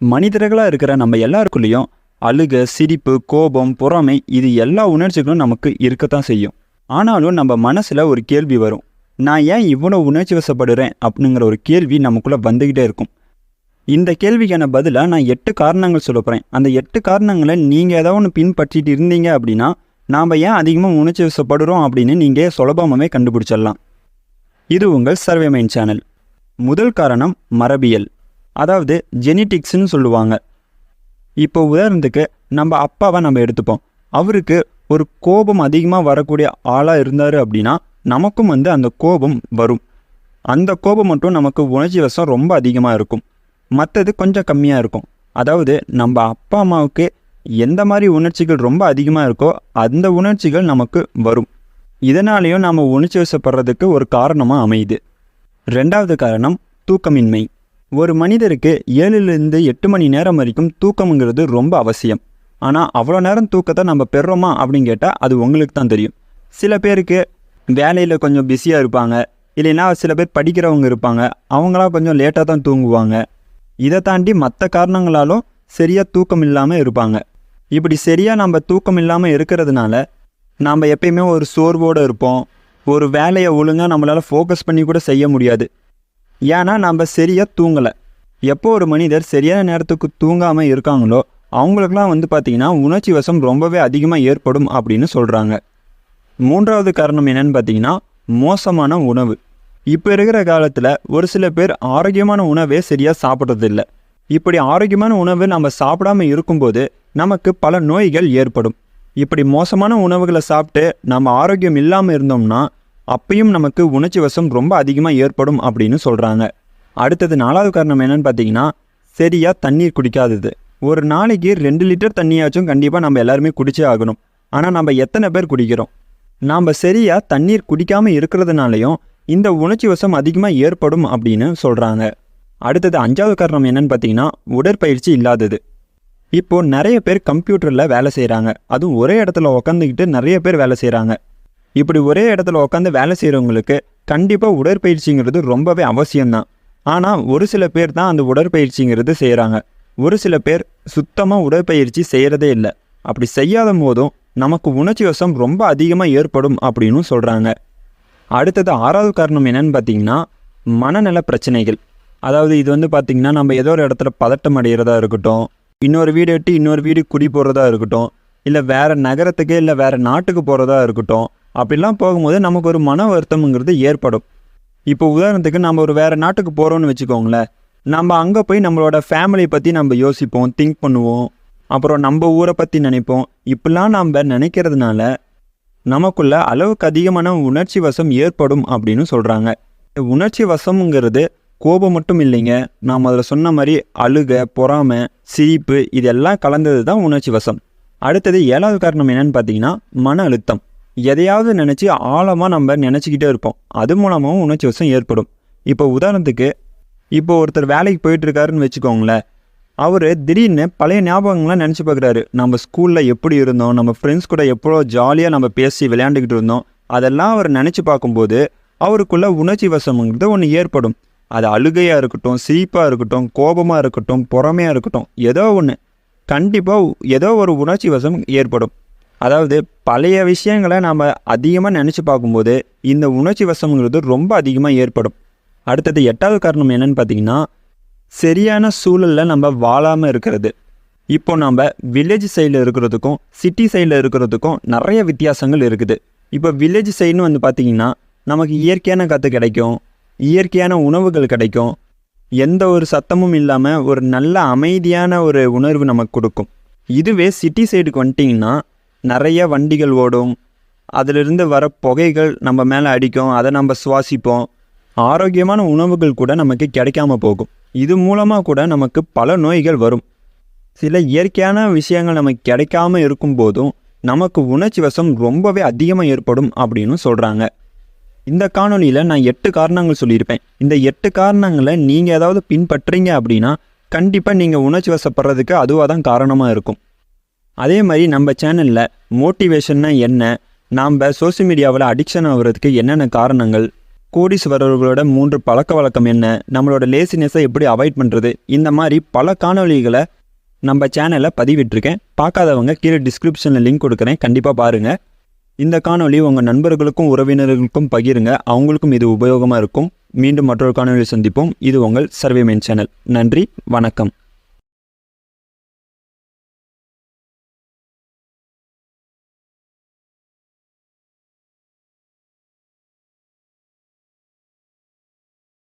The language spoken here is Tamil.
மனிதர்களாக இருக்கிற நம்ம எல்லாருக்குள்ளேயும் அழுக, சிரிப்பு, கோபம், பொறாமை இது எல்லா உணர்ச்சிகளும் நமக்கு இருக்கத்தான் செய்யும். ஆனாலும் நம்ம மனசில் ஒரு கேள்வி வரும். நான் ஏன் இவ்வளோ உணர்ச்சி வசப்படுறேன் அப்படிங்கிற ஒரு கேள்வி நமக்குள்ளே வந்துக்கிட்டே இருக்கும். இந்த கேள்விக்கான பதிலாக நான் 8 காரணங்கள் சொல்ல போகிறேன். அந்த 8 காரணங்களை நீங்கள் ஏதாவது ஒன்று பின்பற்றிட்டு இருந்தீங்க அப்படின்னா நாம் ஏன் அதிகமாக உணர்ச்சி வசப்படுறோம் அப்படின்னு நீங்கள் சுலபமாகவே கண்டுபிடிச்சிடலாம். இது உங்கள் சர்வே மைண்ட் சேனல். முதல் காரணம் மரபியல், அதாவது ஜெனட்டிக்ஸ்ன்னு சொல்லுவாங்க. இப்போ உதாரணத்துக்கு நம்ம அப்பாவை நம்ம எடுத்துப்போம். அவருக்கு ஒரு கோபம் அதிகமாக வரக்கூடிய ஆளாக இருந்தார் அப்படின்னா நமக்கும் அந்த கோபம் வரும். அந்த கோபம் மட்டும் நமக்கு உணர்ச்சி வசம் ரொம்ப அதிகமாக இருக்கும், மற்றது கொஞ்சம் கம்மியாக இருக்கும். அதாவது நம்ம அப்பா அம்மாவுக்கு எந்த மாதிரி உணர்ச்சிகள் ரொம்ப அதிகமாக இருக்கோ அந்த உணர்ச்சிகள் நமக்கு வரும். இதனாலேயும் நம்ம உணர்ச்சி வசப்படுறதுக்கு ஒரு காரணமாக அமையுது. ரெண்டாவது காரணம் தூக்கமின்மை. ஒரு மனிதருக்கு 7லிருந்து 8 மணி நேரம் வரைக்கும் தூக்கம்ங்கிறது ரொம்ப அவசியம். ஆனால் அவ்வளோ நேரம் தூக்கத்தை நம்ம பெறுறோமா அப்படின்னு கேட்டால் அது உங்களுக்கு தான் தெரியும். சில பேருக்கு வேலையில் கொஞ்சம் பிஸியாக இருப்பாங்க, இல்லைன்னா சில பேர் படிக்கிறவங்க இருப்பாங்க, அவங்களாம் கொஞ்சம் லேட்டாக தான் தூங்குவாங்க. இதை தாண்டி மற்ற காரணங்களாலும் சரியாக தூக்கம் இல்லாமல் இருப்பாங்க. இப்படி சரியாக நம்ம தூக்கம் இல்லாமல் இருக்கிறதுனால நாம் எப்பயுமே ஒரு சோர்வோடு இருப்போம். ஒரு வேலையை ஒழுங்காக நம்மளால் ஃபோக்கஸ் பண்ணி கூட செய்ய முடியாது. ஏன்னா நம்ம சரியாக தூங்கலை. எப்போ ஒரு மனிதர் சரியான நேரத்துக்கு தூங்காமல் இருக்காங்களோ அவங்களுக்கெல்லாம் பார்த்திங்கன்னா உணர்ச்சி வசம் ரொம்பவே அதிகமாக ஏற்படும் அப்படின்னு சொல்கிறாங்க. மூன்றாவது காரணம் என்னென்னு பார்த்தீங்கன்னா மோசமான உணவு. இப்போ இருக்கிற காலத்தில் ஒரு சில பேர் ஆரோக்கியமான உணவே சரியாக சாப்பிட்றதில்ல. இப்படி ஆரோக்கியமான உணவு நம்ம சாப்பிடாமல் இருக்கும்போது நமக்கு பல நோய்கள் ஏற்படும். இப்படி மோசமான உணவுகளை சாப்பிட்டு நம்ம ஆரோக்கியம் இல்லாமல் இருந்தோம்னா அப்பையும் நமக்கு உணர்ச்சி வசம் ரொம்ப அதிகமாக ஏற்படும் அப்படின்னு சொல்கிறாங்க. அடுத்தது 4வது காரணம் என்னென்னு பார்த்தீங்கன்னா சரியாக தண்ணீர் குடிக்காதது. ஒரு நாளைக்கு 2 லிட்டர் தண்ணியாச்சும் கண்டிப்பாக நம்ம எல்லாருமே குடிச்சே ஆகணும். ஆனால் நம்ம எத்தனை பேர் குடிக்கிறோம்? நாம் சரியாக தண்ணீர் குடிக்காமல் இருக்கிறதுனாலையும் இந்த உணர்ச்சி வசம் அதிகமாக ஏற்படும் அப்படின்னு சொல்கிறாங்க. அடுத்தது 5வது காரணம் என்னென்னு பார்த்தீங்கன்னா உடற்பயிற்சி இல்லாதது. இப்போது நிறைய பேர் கம்ப்யூட்டரில் வேலை செய்கிறாங்க, அதுவும் ஒரே இடத்துல உக்காந்துக்கிட்டு நிறைய பேர் வேலை செய்கிறாங்க. இப்படி ஒரே இடத்துல உட்காந்து வேலை செய்கிறவங்களுக்கு கண்டிப்பாக உடற்பயிற்சிங்கிறது ரொம்பவே அவசியம்தான். ஆனால் ஒரு சில பேர் தான் அந்த உடற்பயிற்சிங்கிறது செய்கிறாங்க, ஒரு சில பேர் சுத்தமாக உடற்பயிற்சி செய்கிறதே இல்லை. அப்படி செய்யாத போதும் நமக்கு உணர்ச்சி வசம் ரொம்ப அதிகமாக ஏற்படும் அப்படின்னு சொல்கிறாங்க. அடுத்தது 6வது காரணம் என்னென்னு பார்த்தீங்கன்னா மனநல பிரச்சனைகள். அதாவது இது பார்த்திங்கன்னா நம்ம ஏதோ ஒரு இடத்துல பதட்டம் அடைகிறதா இருக்கட்டும், இன்னொரு வீடு விட்டு இன்னொரு வீடு குடி போகிறதா இருக்கட்டும், இல்லை வேறு நகரத்துக்கு இல்லை வேறு நாட்டுக்கு போகிறதா இருக்கட்டும், அப்படிலாம் போகும்போது நமக்கு ஒரு மன வருத்தம்ங்கிறது ஏற்படும். இப்போ உதாரணத்துக்கு நம்ம ஒரு வேறு நாட்டுக்கு போகிறோன்னு வச்சுக்கோங்களேன். நம்ம அங்கே போய் நம்மளோட ஃபேமிலியை பற்றி நம்ம யோசிப்போம், திங்க் பண்ணுவோம், அப்புறம் நம்ம ஊரை பற்றி நினைப்போம். இப்படிலாம் நம்ம நினைக்கிறதுனால நமக்குள்ள அளவுக்கு அதிகமான உணர்ச்சி வசம் ஏற்படும் அப்படின்னு சொல்கிறாங்க. உணர்ச்சி வசம்ங்கிறது கோபம் மட்டும் இல்லைங்க. நாம் அதில் சொன்ன மாதிரி அழுக, பொறாமை, சிரிப்பு இதெல்லாம் கலந்தது தான் உணர்ச்சி வசம். அடுத்தது 7வது காரணம் என்னென்னு பார்த்தீங்கன்னா மன அழுத்தம். எதையாவது நினச்சி ஆழமாக நம்ம நினச்சிக்கிட்டே இருப்போம், அது மூலமாகவும் உணர்ச்சி வசம் ஏற்படும். இப்போ உதாரணத்துக்கு இப்போ ஒருத்தர் வேலைக்கு போயிட்டுருக்காருன்னு வச்சுக்கோங்களேன். அவர் திடீர்னு பழைய ஞாபகங்கள்லாம் நினச்சி பார்க்குறாரு. நம்ம ஸ்கூலில் எப்படி இருந்தோம், நம்ம ஃப்ரெண்ட்ஸ் கூட எவ்வளோ ஜாலியாக நம்ம பேசி விளையாண்டுக்கிட்டு இருந்தோம், அதெல்லாம் அவர் நினச்சி பார்க்கும்போது அவருக்குள்ள உணர்ச்சி வசம்ங்கிறது ஒன்று ஏற்படும். அது அழுகையாக இருக்கட்டும், சிரிப்பாக இருக்கட்டும், கோபமாக இருக்கட்டும், பொறாமையாக இருக்கட்டும், ஏதோ ஒன்று கண்டிப்பாக ஏதோ ஒரு உணர்ச்சி வசம் ஏற்படும். அதாவது பழைய விஷயங்களை நாம் அதிகமாக நினச்சி பார்க்கும்போது இந்த உணர்ச்சி வசம்ங்கிறது ரொம்ப அதிகமாக ஏற்படும். அடுத்தது 8வது காரணம் என்னென்னு பார்த்தீங்கன்னா சரியான சூழலில் நம்ம வாழாமல் இருக்கிறது. இப்போ நம்ம வில்லேஜ் சைடில் இருக்கிறதுக்கும் சிட்டி சைடில் இருக்கிறதுக்கும் நிறைய வித்தியாசங்கள் இருக்குது. இப்போ வில்லேஜ் சைடுன்னு பார்த்திங்கன்னா நமக்கு இயற்கையான காற்று கிடைக்கும், இயற்கையான உணவுகள் கிடைக்கும், எந்த ஒரு சத்தமும் இல்லாமல் ஒரு நல்ல அமைதியான ஒரு உணர்வு நமக்கு கொடுக்கும். இதுவே சிட்டி சைடுக்கு வந்துட்டிங்கன்னா நிறைய வண்டிகள் ஓடும், அதிலிருந்து வர புகைகள் நம்ம மேலே அடிக்கும், அதை நம்ம சுவாசிப்போம். ஆரோக்கியமான உணவுகள் கூட நமக்கு கிடைக்காம போகும். இது மூலமாக கூட நமக்கு பல நோய்கள் வரும். சில இயற்கையான விஷயங்கள் நமக்கு கிடைக்காம இருக்கும்போதும் நமக்கு உணர்ச்சி வசம் ரொம்பவே அதிகமாக ஏற்படும் அப்படின்னு சொல்கிறாங்க. இந்த காணொலியில் நான் 8 காரணங்கள் சொல்லியிருப்பேன். இந்த 8 காரணங்களை நீங்கள் ஏதாவது பின்பற்றீங்க அப்படின்னா கண்டிப்பாக நீங்கள் உணர்ச்சி வசப்படுறதுக்கு அதுவாக தான் காரணமாக இருக்கும். அதே மாதிரி நம்ம சேனலில் மோட்டிவேஷன்னா என்ன, நாம் சோஷியல் மீடியாவில் அடிக்ஷன் ஆகிறதுக்கு என்னென்ன காரணங்கள், கோடீஸ்வரர்களோட 3 பழக்கவழக்கம் என்ன, நம்மளோட லேசினஸை எப்படி அவாய்ட் பண்ணுறது, இந்த மாதிரி பல காணொளிகளை நம்ம சேனலில் பதிவிட்டிருக்கேன். பார்க்காதவங்க கீழே டிஸ்கிரிப்ஷனில் லிங்க் கொடுக்குறேன், கண்டிப்பாக பாருங்கள். இந்த காணொளி உங்கள் நண்பர்களுக்கும் உறவினர்களுக்கும் பகிருங்க, அவங்களுக்கும் இது உபயோகமாக இருக்கும். மீண்டும் மற்றொரு காணொளியில் சந்திப்போம். இது உங்கள் சர்வேமேன் சேனல். நன்றி, வணக்கம்.